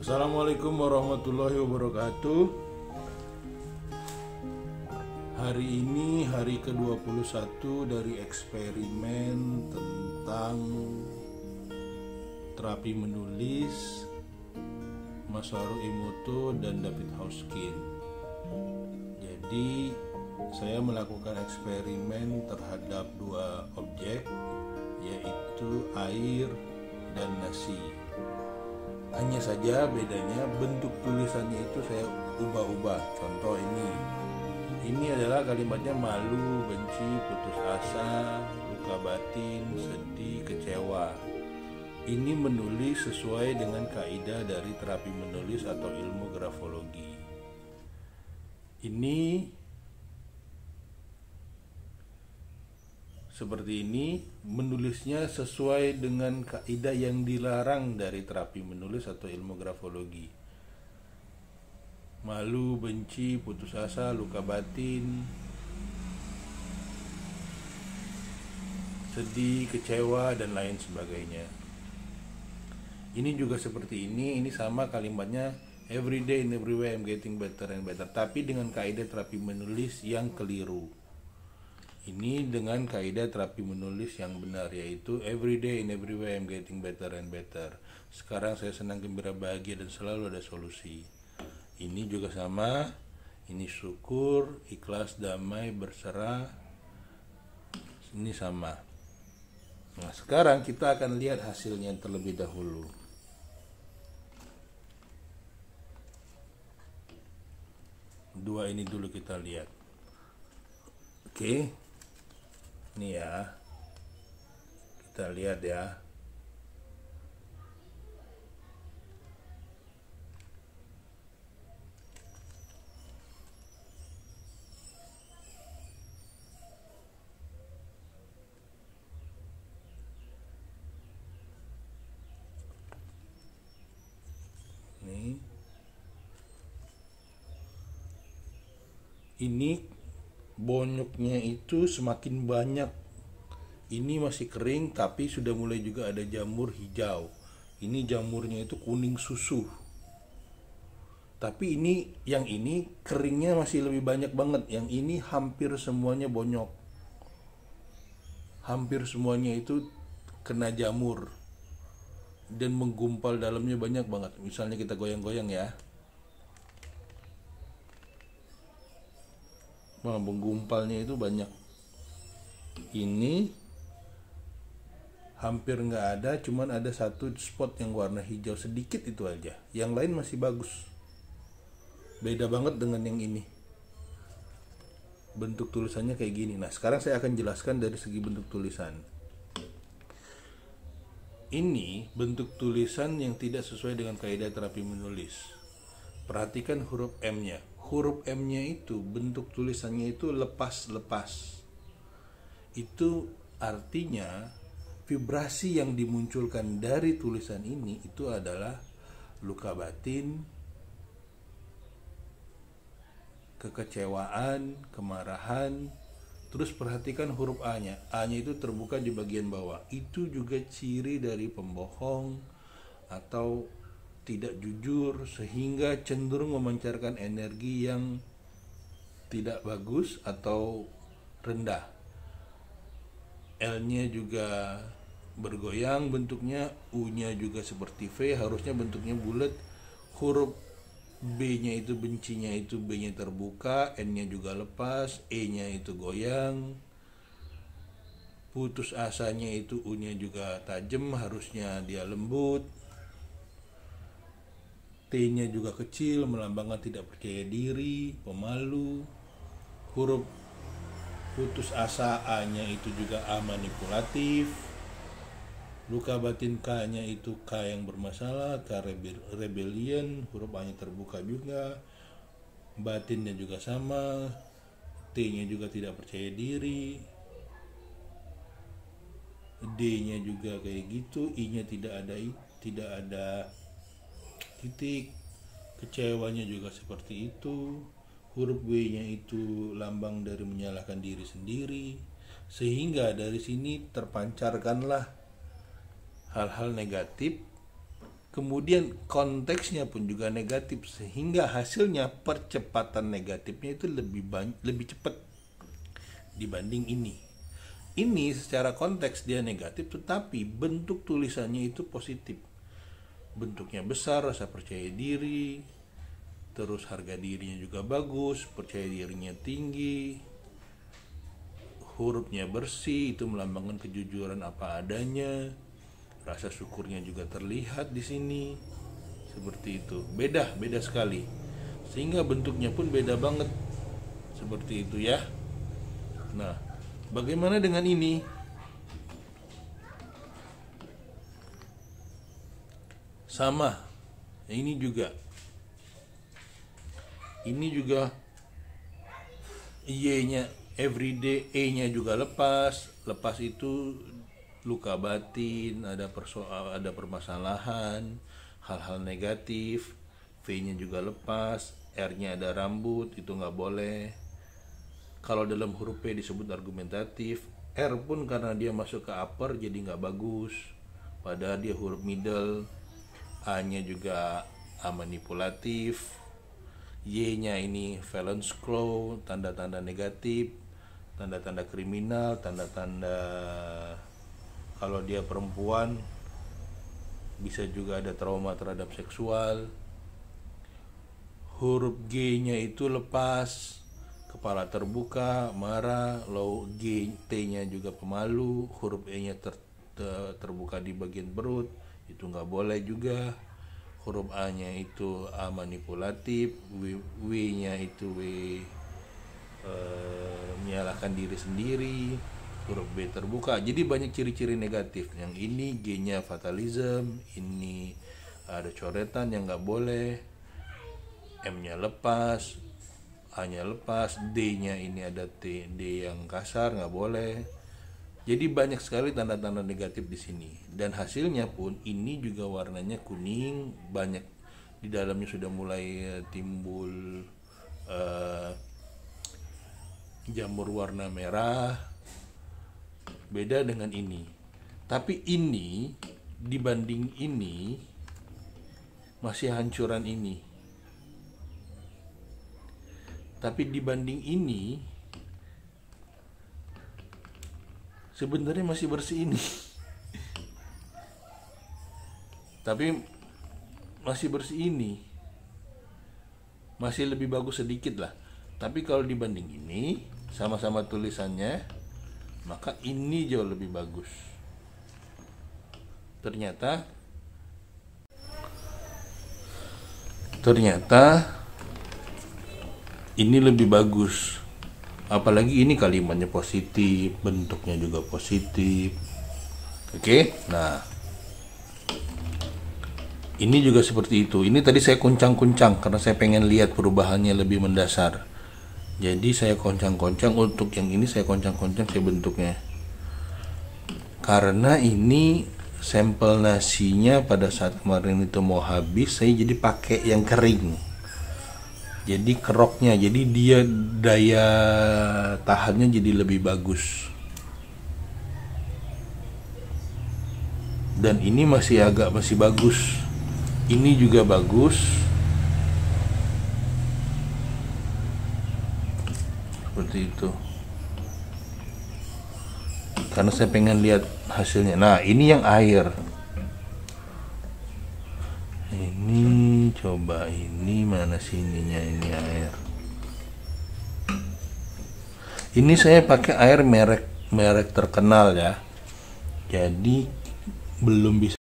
Assalamualaikum warahmatullahi wabarakatuh. Hari ini hari ke-21 dari eksperimen tentang terapi menulis Masaru Emoto dan David Hawkins. Jadi saya melakukan eksperimen terhadap dua objek, yaitu air dan nasi. Hanya saja bedanya bentuk tulisannya itu saya ubah-ubah. Contoh ini adalah kalimatnya malu, benci, putus asa, luka batin, sedih, kecewa. Ini menulis sesuai dengan kaidah dari terapi menulis atau ilmu grafologi. Ini seperti ini, menulisnya sesuai dengan kaidah yang dilarang dari terapi menulis atau ilmu grafologi. Malu, benci, putus asa, luka batin, sedih, kecewa, dan lain sebagainya. Ini juga seperti ini sama kalimatnya every day and everywhere I'm getting better and better, tapi dengan kaidah terapi menulis yang keliru. Ini dengan kaidah terapi menulis yang benar, yaitu every day and everywhere I'm getting better and better. Sekarang saya senang, gembira, bahagia, dan selalu ada solusi. Ini juga sama. Ini syukur, ikhlas, damai, berserah. Ini sama. Nah, sekarang kita akan lihat hasilnya terlebih dahulu. Dua ini dulu kita lihat. Oke. Ini ya, kita lihat ya. Ini bonyoknya itu semakin banyak. Ini masih kering tapi sudah mulai juga ada jamur hijau. Ini jamurnya itu kuning susu. Tapi yang ini keringnya masih lebih banyak banget. Yang ini hampir semuanya bonyok. Hampir semuanya itu kena jamur dan menggumpal dalamnya banyak banget. Misalnya kita goyang-goyang ya. Nah, menggumpalnya itu banyak. Ini hampir nggak ada, cuman ada satu spot yang warna hijau sedikit itu aja. Yang lain masih bagus. Beda banget dengan yang ini. Bentuk tulisannya kayak gini. Nah, sekarang saya akan jelaskan dari segi bentuk tulisan. Ini bentuk tulisan yang tidak sesuai dengan kaidah terapi menulis. Perhatikan huruf M-nya. Huruf M-nya itu bentuk tulisannya itu lepas-lepas. Itu artinya vibrasi yang dimunculkan dari tulisan ini itu adalah luka batin, kekecewaan, kemarahan. Terus perhatikan huruf A-nya. A-nya itu terbuka di bagian bawah. Itu juga ciri dari pembohong atau tidak jujur, sehingga cenderung memancarkan energi yang tidak bagus atau rendah. L-nya juga bergoyang bentuknya, U-nya juga seperti V, harusnya bentuknya bulat. Huruf B-nya itu bencinya itu B-nya terbuka, N-nya juga lepas, E-nya itu goyang. Putus asanya itu U-nya juga tajam, harusnya dia lembut. T-nya juga kecil, melambangkan tidak percaya diri, pemalu. Huruf putus asa A-nya itu juga A manipulatif. Luka batin K-nya itu K yang bermasalah, K rebellion. Huruf A-nya terbuka juga. Batinnya juga sama. T-nya juga tidak percaya diri. D-nya juga kayak gitu. I-nya tidak ada titik. Kecewanya juga seperti itu. Huruf W-nya itu lambang dari menyalahkan diri sendiri. Sehingga dari sini terpancarkanlah hal-hal negatif kemudian konteksnya pun juga negatif, sehingga hasilnya percepatan negatifnya itu lebih cepat dibanding ini. Ini secara konteks dia negatif, tetapi bentuk tulisannya itu positif. Bentuknya besar, rasa percaya diri, terus harga dirinya juga bagus, percaya dirinya tinggi, hurufnya bersih, itu melambangkan kejujuran apa adanya. Rasa syukurnya juga terlihat di sini. Seperti itu. Beda sekali. Sehingga bentuknya pun beda banget. Seperti itu ya. Nah, bagaimana dengan ini? Sama. Ini juga Y-nya everyday, E-nya juga lepas itu luka batin, ada permasalahan, hal-hal negatif. V-nya juga lepas, R-nya ada rambut, itu nggak boleh. Kalau dalam huruf P disebut argumentatif, R pun karena dia masuk ke upper jadi nggak bagus, padahal dia huruf middle. A-nya juga manipulatif, Y-nya ini valence clause, tanda-tanda negatif, tanda-tanda kriminal, tanda-tanda kalau dia perempuan bisa juga ada trauma terhadap seksual. Huruf G-nya itu lepas, kepala terbuka, marah. Low G, T-nya juga pemalu. Huruf E-nya terbuka di bagian perut, itu nggak boleh juga. Huruf A-nya itu A manipulatif, W-nya itu menyalahkan diri sendiri. Huruf B terbuka, jadi banyak ciri-ciri negatif. Yang ini G-nya fatalism, ini ada coretan yang nggak boleh, M-nya lepas, A-nya lepas, D-nya ini ada D yang kasar, nggak boleh. Jadi banyak sekali tanda-tanda negatif di sini. Dan hasilnya pun ini juga warnanya kuning, banyak di dalamnya sudah mulai timbul jamur warna merah. Beda dengan ini. Tapi ini dibanding ini masih hancuran ini. Tapi dibanding ini sebenarnya masih bersih ini. Tapi masih bersih ini. Masih lebih bagus sedikit lah. Tapi kalau dibanding ini, sama-sama tulisannya, maka ini jauh lebih bagus. Ternyata ini lebih bagus. Apalagi ini kalimatnya positif, bentuknya juga positif. Oke, nah ini juga seperti itu. Ini tadi saya kuncang-kuncang karena saya pengen lihat perubahannya lebih mendasar. Jadi saya koncang-koncang, untuk yang ini saya koncang-koncang saya bentuknya. Karena ini sampel nasinya pada saat kemarin itu mau habis, saya jadi pakai yang kering. Jadi keroknya, jadi dia daya tahannya jadi lebih bagus. Dan ini masih bagus. Ini juga bagus. Seperti itu. Karena saya pengen lihat hasilnya. Nah, ini yang air. Ini coba, ini mana sininya, ini air. Ini saya pakai air merek terkenal ya. Jadi belum bisa